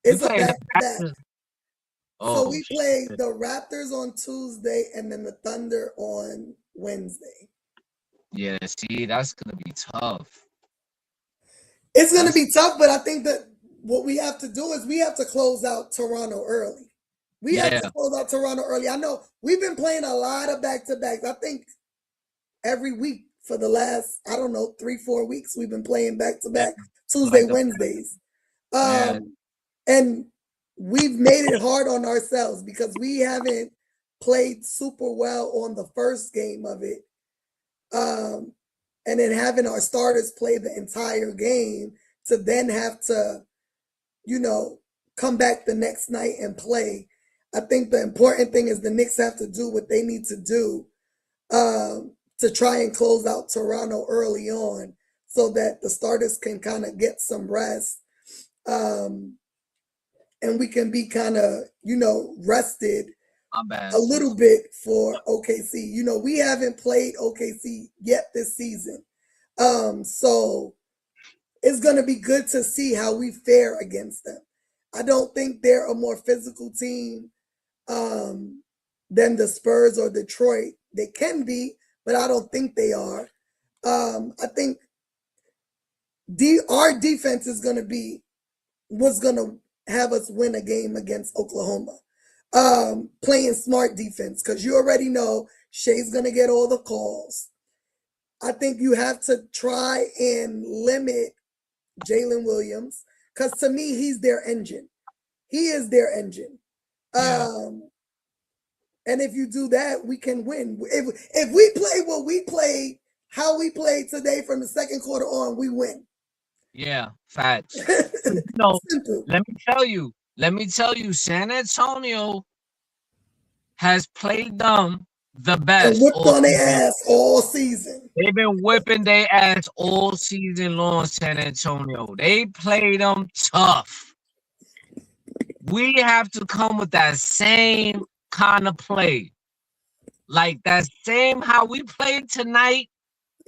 It's a back-to-back. So we played the Raptors on Tuesday and then the Thunder on Wednesday. Yeah, see, that's going to be tough. It's going to be tough, but I think that what we have to do is we have to close out Toronto early. We have to close out Toronto early. I know we've been playing a lot of back-to-backs. I think every week for the last, 3-4 weeks, we've been playing back-to-back Tuesday, Wednesdays. And we've made it hard on ourselves because we haven't played super well on the first game of it. And then having our starters play the entire game to then have to, come back the next night and play. I think the important thing is the Knicks have to do what they need to do to try and close out Toronto early on so that the starters can kind of get some rest. And we can be kind of, rested a little bit for OKC. We haven't played OKC yet this season. So it's going to be good to see how we fare against them. I don't think they're a more physical team than the Spurs or Detroit. They can be, but I don't think they are. I think our defense is going to be what's going to have us win a game against Oklahoma. Playing smart defense, because you already know Shai's going to get all the calls. I think you have to try and limit Jalen Williams, because to me, he's their engine. He is their engine. And if you do that, we can win. If we play what we played, how we played today from the second quarter on, we win. Yeah, facts. Let me tell you, San Antonio has played them the best. And whipped on their ass all season. They've been whipping their ass all season long, San Antonio. They played them tough. We have to come with that same kind of play. Like that same how we played tonight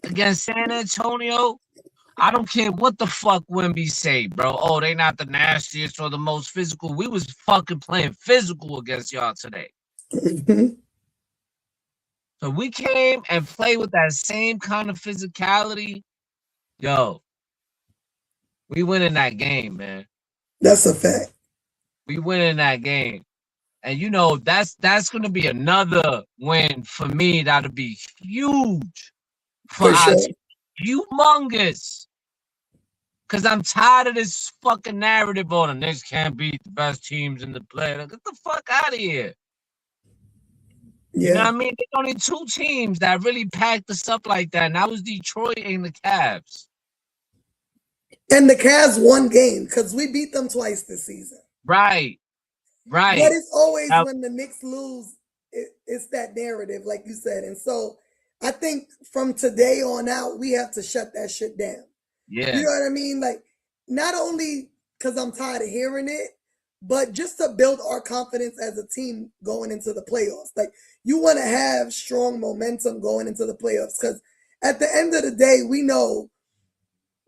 against San Antonio. I don't care what the fuck Wemby say, bro. Oh, they not the nastiest or the most physical. We was fucking playing physical against y'all today. So we came and played with that same kind of physicality. Yo, we winning that game, man. That's a fact. We winning that game. And you know, that's gonna be another win for me. That'll be huge for sure. us. Humongous. Cause I'm tired of this fucking narrative on the Knicks can't beat the best teams in the play. Like, get the fuck out of here. Yeah. You know what I mean? There's only two teams that really packed us up like that, and that was Detroit and the Cavs. And the Cavs won game because we beat them twice this season. Right. But it's always when the Knicks lose, it's that narrative, like you said. And so I think from today on out, we have to shut that shit down. Yeah. You know what I mean? Like, not only because I'm tired of hearing it, but just to build our confidence as a team going into the playoffs. Like, you want to have strong momentum going into the playoffs because at the end of the day, we know,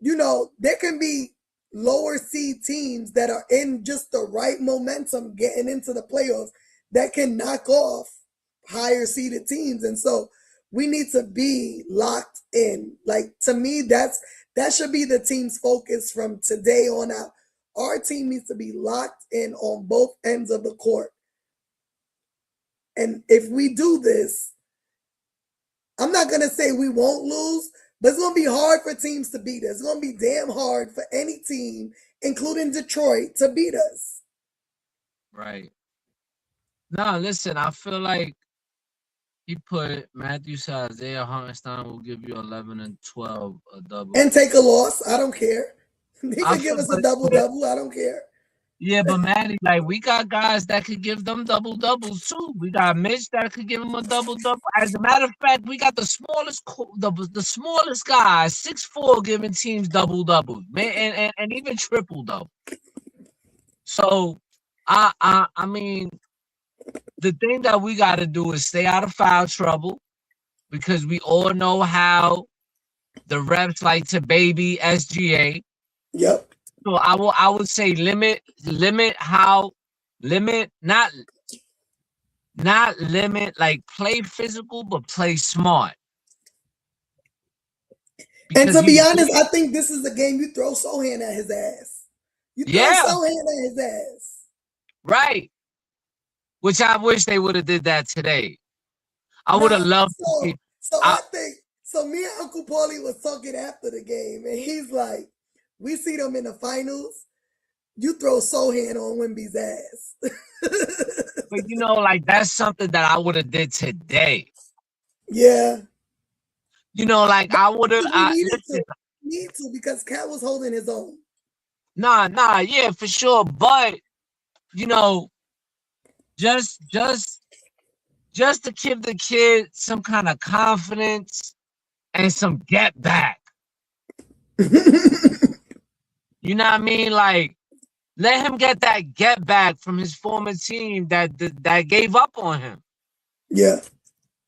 you know, there can be lower seed teams that are in just the right momentum getting into the playoffs that can knock off higher seeded teams. And so we need to be locked in. Like, to me, that should be the team's focus from today on out. Our team needs to be locked in on both ends of the court. And if we do this, I'm not going to say we won't lose, but it's going to be hard for teams to beat us. It's going to be damn hard for any team, including Detroit, to beat us. Right. No, listen, I feel like he put Matthew said Isaiah Hartenstein will give you 11 and 12 a double. And take a loss. I don't care. He can give us a double-double. I don't care. Yeah, but Matty, like, we got guys that could give them double-doubles too. We got Mitch that could give him a double-double. As a matter of fact, we got the smallest guy, 6'4", giving teams double-doubles, man, and even triple-double. So, I mean, the thing that we got to do is stay out of foul trouble because we all know how the refs like to baby SGA. Yep. So I would say limit, not limit, like play physical, but play smart. And to be honest, I think this is a game you throw Sohan at his ass. You throw Sohan at his ass. Right. Which I wish they would have did that today. I would have loved to see. So me and Uncle Paulie was talking after the game, and he's like, we see them in the finals. You throw Sohan on Wemby's ass. But you know, like, that's something that I would have did today. Yeah. You know, like, I would have. Need to because Cat was holding his own. Nah, yeah, for sure. But you know, just to give the kid some kind of confidence and some get back. You know what I mean? Like, let him get that get back from his former team that gave up on him. Yeah.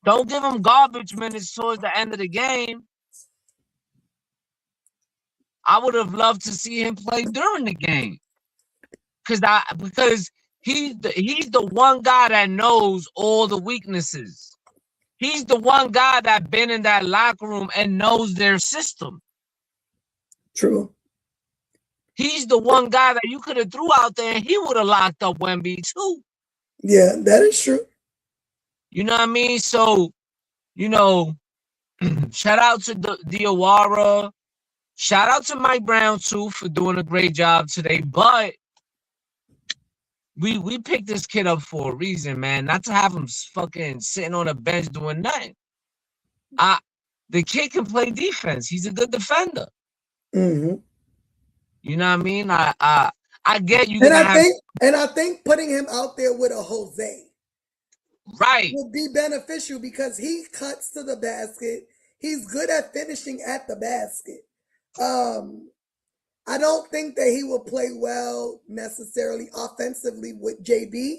Don't give him garbage minutes towards the end of the game. I would have loved to see him play during the game. Because he's the one guy that knows all the weaknesses. He's the one guy that been in that locker room and knows their system. True. He's the one guy that you could have threw out there and he would have locked up Wemby too. Yeah, that is true. You know what I mean? So, you know, shout out to Diawara. Shout out to Mike Brown too for doing a great job today. But we picked this kid up for a reason, man. Not to have him fucking sitting on a bench doing nothing. The kid can play defense. He's a good defender. Mm-hmm. You know what I mean? I get you. And I think putting him out there with a Jose, right, would be beneficial because he cuts to the basket. He's good at finishing at the basket. I don't think that he will play well necessarily offensively with JB.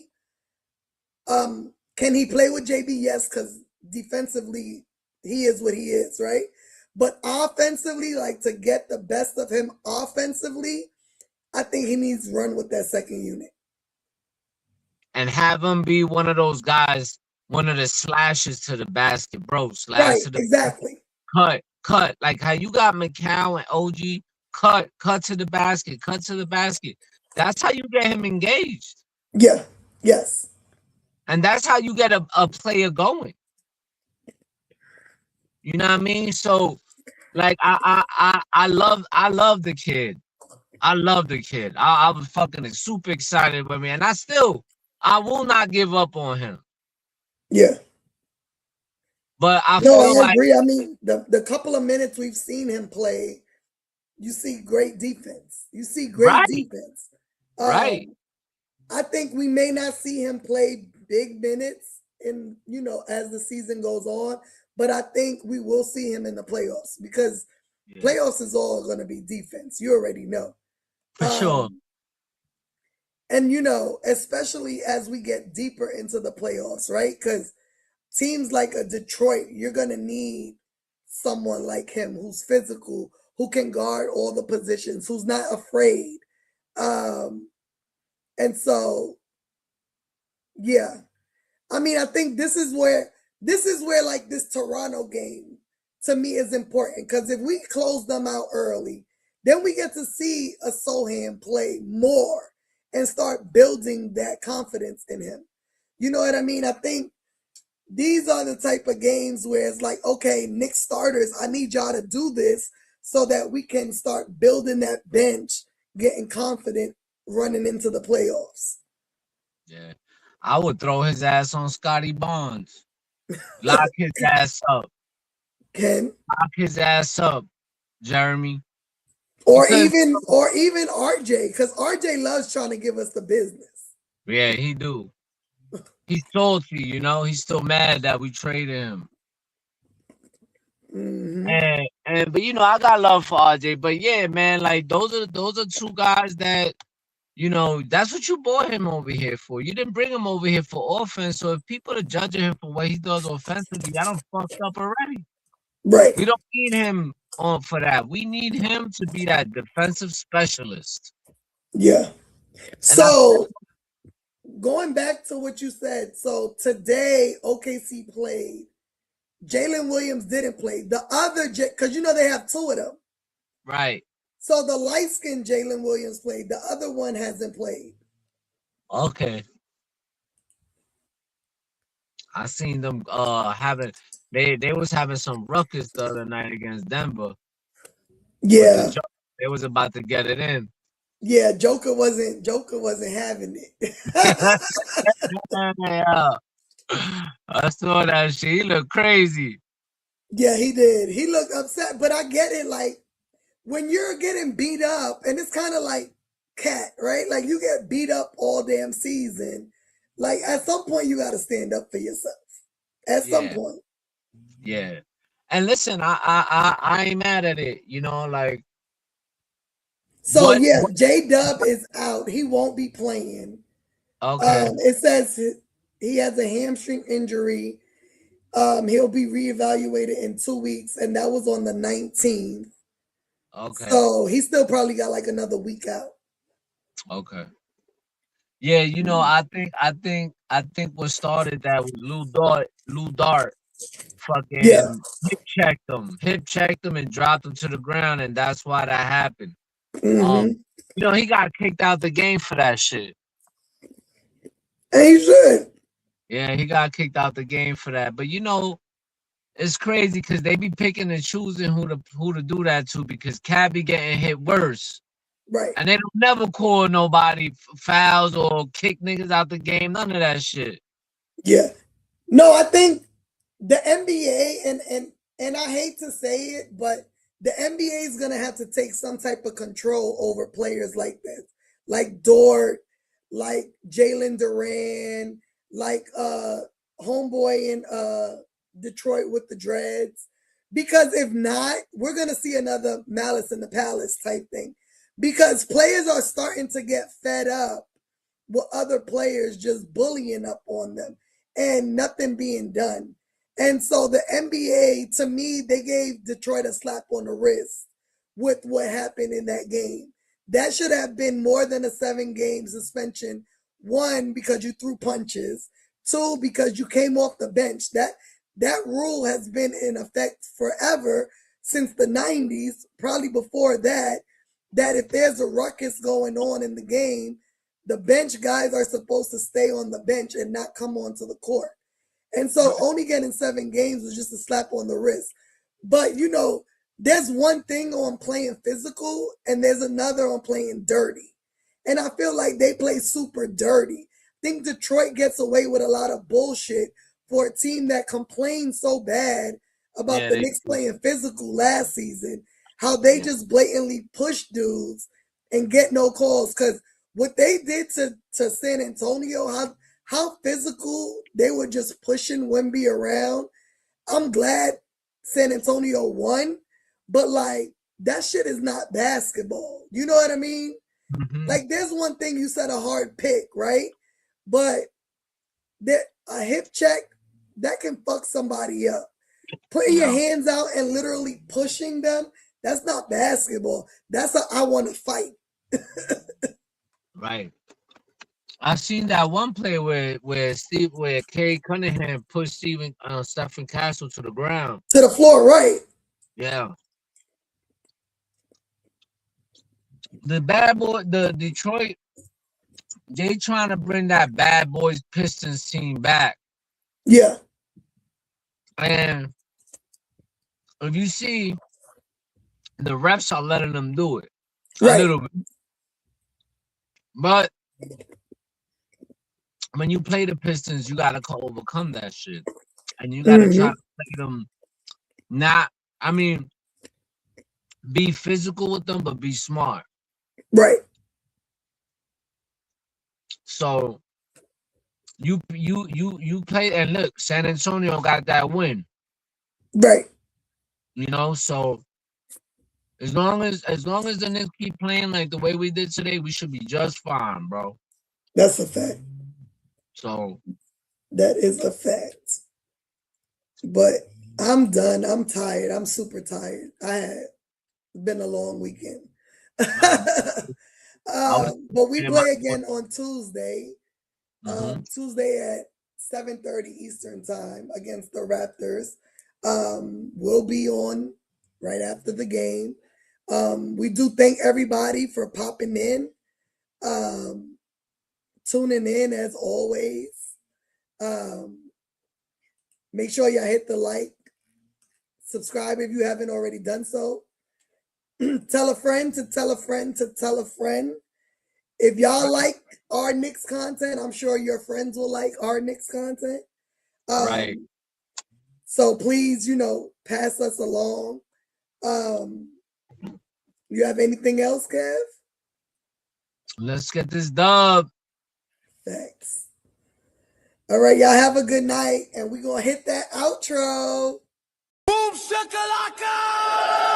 Can he play with JB? Yes, because defensively he is what he is, right? But offensively, like to get the best of him offensively, I think he needs to run with that second unit. And have him be one of those guys, one of the slashes to the basket, bro. Right, exactly. Cut. Like how you got Mikal and OG cut to the basket, cut to the basket. That's how you get him engaged. Yeah. Yes. And that's how you get a player going. You know what I mean? So, like, I love the kid. I love the kid. I was fucking super excited with me, and I will not give up on him. Yeah. But I No, feel I like agree. I mean, the couple of minutes we've seen him play, you see great defense. You see great right, defense. right. I think we may not see him play big minutes in, as the season goes on, but I think we will see him in the playoffs because playoffs is all going to be defense. You already know. For sure. And, especially as we get deeper into the playoffs, right? Because teams like a Detroit, you're going to need someone like him who's physical, who can guard all the positions, who's not afraid. And so, yeah. I mean, I think this is where like this Toronto game to me is important because if we close them out early, then we get to see a Sohan play more and start building that confidence in him. You know what I mean? I think these are the type of games where it's like, okay, Knicks starters, I need y'all to do this so that we can start building that bench, getting confident, running into the playoffs. Yeah. I would throw his ass on Scotty Barnes. Lock his ass up. Ken? Lock his ass up, Jeremy. Or even RJ, because RJ loves trying to give us the business. Yeah, he do. He's salty, he's still mad that we traded him. Mm-hmm. But I got love for RJ. But yeah, man, like those are two guys that that's what you bought him over here for. You didn't bring him over here for offense. So if people are judging him for what he does offensively, I done fucked up already. Right. We don't need him on for that. We need him to be that defensive specialist. Yeah. So going back to what you said, so today OKC played. Jalen Williams didn't play. The other, because they have two of them. Right. So the light-skinned Jalen Williams played. The other one hasn't played. Okay. I seen them they was having some ruckus the other night against Denver. Yeah. They was about to get it in. Yeah, Joker wasn't having it. Yeah. I saw that shit. He looked crazy. Yeah, he did. He looked upset, but I get it. Like when you're getting beat up, and it's kind of like Cat, right? Like you get beat up all damn season. Like at some point you got to stand up for yourself. At some point. Yeah. And listen, I ain't mad at it. Like. So J-Dub is out. He won't be playing. Okay. It says he has a hamstring injury. He'll be reevaluated in 2 weeks, and that was on the 19th. Okay. So he still probably got like another week out. Okay. Yeah, I think what started that was Lou Dart fucking hip checked him and dropped him to the ground, and that's why that happened. Mm-hmm. He got kicked out the game for that shit. And he should. Yeah, he got kicked out the game for that. But it's crazy because they be picking and choosing who to do that to because Cat be getting hit worse. Right. And they don't never call nobody fouls or kick niggas out the game. None of that shit. Yeah. No, I think the NBA and I hate to say it, but the NBA is gonna have to take some type of control over players like this, like Dort, like Jalen Duran, like homeboy in Detroit with the dreads. Because if not, we're gonna see another Malice in the Palace type thing. Because players are starting to get fed up with other players just bullying up on them and nothing being done. And so the NBA, to me, they gave Detroit a slap on the wrist with what happened in that game. That should have been more than a 7-game suspension. 1, because you threw punches. 2, because you came off the bench. That rule has been in effect forever since the 90s, probably before that. that if there's a ruckus going on in the game, the bench guys are supposed to stay on the bench and not come onto the court. And so only getting 7 games was just a slap on the wrist. But, you know, there's one thing on playing physical and there's another on playing dirty. And I feel like they play super dirty. I think Detroit gets away with a lot of bullshit for a team that complained so bad about the Knicks playing physical last season, how they just blatantly push dudes and get no calls. Because what they did to San Antonio, how physical they were just pushing Wemby around. I'm glad San Antonio won, but like that shit is not basketball. You know what I mean? Mm-hmm. Like there's one thing you said, a hard pick, right? But a hip check that can fuck somebody up. Putting your hands out and literally pushing them, that's not basketball. That's I want to fight. Right. I've seen that one play where Kerry Cunningham pushed Stephen Castle to the ground. To the floor, right. Yeah. The bad boy, the Detroit, they trying to bring that bad boys Pistons team back. Yeah. And if you see, the refs are letting them do it a little bit. But when you play the Pistons, you gotta overcome that shit, and you gotta try to play them. Be physical with them, but be smart. Right. So you play, and look, San Antonio got that win. Right. You know, so as long as the Knicks keep playing like the way we did today, we should be just fine, bro. That's a fact. So that is a fact. But I'm done. I'm tired. I'm super tired. It's been a long weekend. But we play again on Tuesday. Tuesday at 7:30 Eastern time against the Raptors. We'll be on right after the game. We do thank everybody for popping in, tuning in as always. Make sure y'all hit the like, subscribe if you haven't already done so. Tell a friend to tell a friend to tell a friend. If y'all like our Knicks content, I'm sure your friends will like our Knicks content. Right. So please, pass us along. You have anything else, Kev? Let's get this dub. Thanks. All right, y'all have a good night, and we're going to hit that outro. Boom shakalaka!